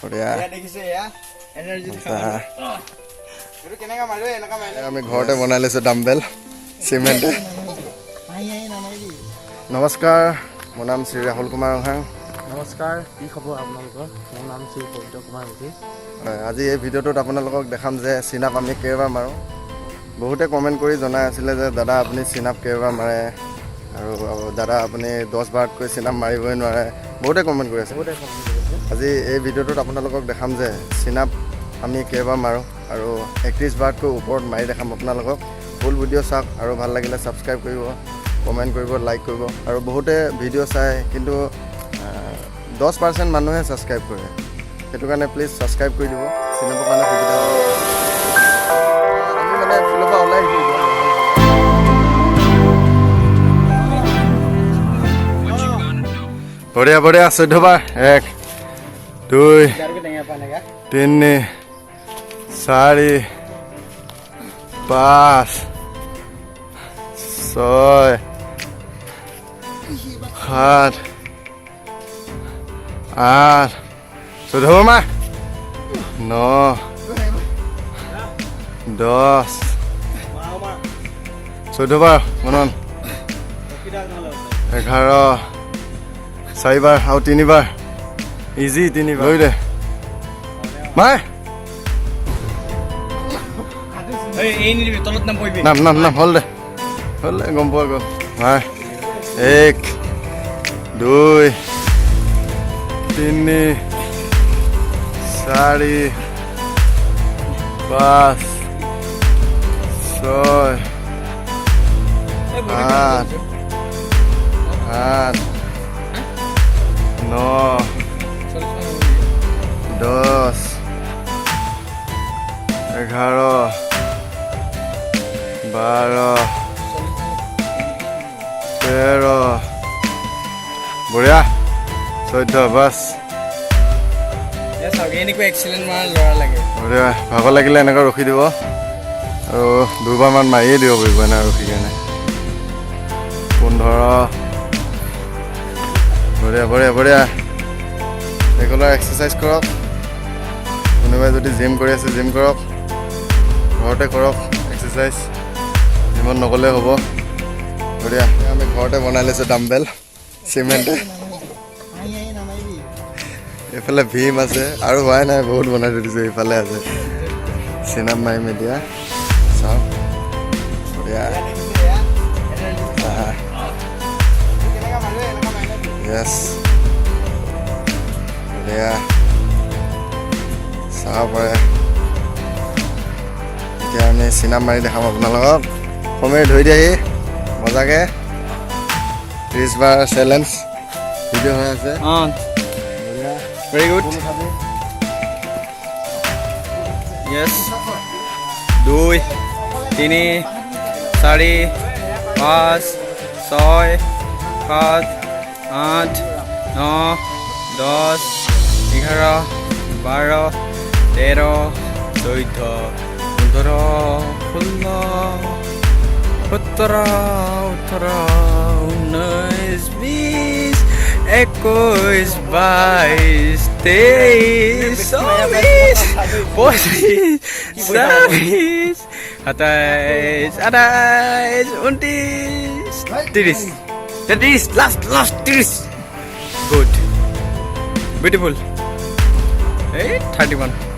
বঢ়িয়া আমি ঘৰতে বনাই লৈছোঁ ডাম্বেল চিমেণ্ট। নমস্কাৰ, মোৰ নাম শ্ৰী ৰাহুল কুমাৰ ৰহাং। নমস্কাৰ, কি খবৰ আপোনালোকৰ? মোৰ নাম শ্ৰী পবিত্ৰ কুমাৰ মুখী। হয়, আজি এই ভিডিঅ'টোত আপোনালোকক দেখাম যে চিনাপ আমি কেইবাৰ মাৰোঁ। বহুতে কমেণ্ট কৰি জনাই আছিলে যে দাদা আপুনি চিনাপ কেইবাৰ মাৰে আৰু দাদা আপুনি 10 বাৰতকৈ চিনাপ মাৰিবই নোৱাৰে, বহুতে কমেণ্ট কৰি আছে। আজি এই ভিডিঅ'টোত আপোনালোকক দেখাম যে চিনাপ আমি কেইবাৰ মাৰোঁ আৰু 31 বাৰতকৈ ওপৰত মাৰি দেখাম আপোনালোকক। ফুল ভিডিঅ' চাওক আৰু ভাল লাগিলে ছাবস্ক্ৰাইব কৰিব, কমেণ্ট কৰিব, লাইক কৰিব। আৰু বহুতে ভিডিঅ' চায় কিন্তু 10% মানুহে ছাবস্ক্ৰাইব কৰে, সেইটো কাৰণে প্লিজ ছাবস্ক্ৰাইব কৰি দিব, চিনাবৰ কাৰণে সুবিধা হ'ব। আমি মানে ফিল্ডৰ পৰা ওলাই আহিছোঁ। বঢ়িয়া বঢ়িয়া, 14 বাৰ। 1 2 3 4 5 6 7 8 14 বাৰ মাৰ। 9 10 14 বাৰ মনন। 11 4 বাৰ আৰু 3 বাৰ। ইজি 3 বাৰ। লৈ দে মাৰ। নাম নাম নাম হ'ল দে, হ'ল দে, গম পোৱা গ'ল। মাৰ। 1 2 3 4 5 6 8 8 9 10 11 12 13 বঢ়িয়া 14 বাছ। বঢ়িয়া, ভাগৰ লাগিলে এনেকৈ ৰখি দিব আৰু 2 বাৰমান মাৰিয়ে দিব পাৰিব এনে ৰখি কেনে। 15 বঢ়িয়া বঢ়িয়া বঢ়িয়া। ৰেগুলাৰ এক্সাৰচাইজ কৰক। কোনোবাই যদি জিম কৰি আছে জিম কৰক, ঘৰতে কৰক এক্সাৰচাইজ, জিমত নগ'লেও হ'ব। বঢ়িয়া, আমি ঘৰতে বনাই লৈছোঁ ডাম্বেল চিমেণ্টে। এইফালে ভীম আছে আৰু হোৱাই নাই, বহুত বনাই থৈ দিছোঁ। এইফালে আছে চিনাপ মাৰিম এতিয়া, চাওক। বঢ়িয়া, য়েছ বঢ়িয়া, চাব পাৰে। এতিয়া আমি চিনাপ মাৰি দেখাম আপোনালোকক। সময় ধৰি দিয়াহি মজাকৈ। 30 বাৰ চেলেঞ্জ ভিডিঅ' হৈ আছে। Very good. Yes 2 3 4 5 6 7 8 9 10 11 12 13 14 15 16 17 18 19 20 21 22 23 24 25 26 27 28 29 30 30 last 30 good beautiful 31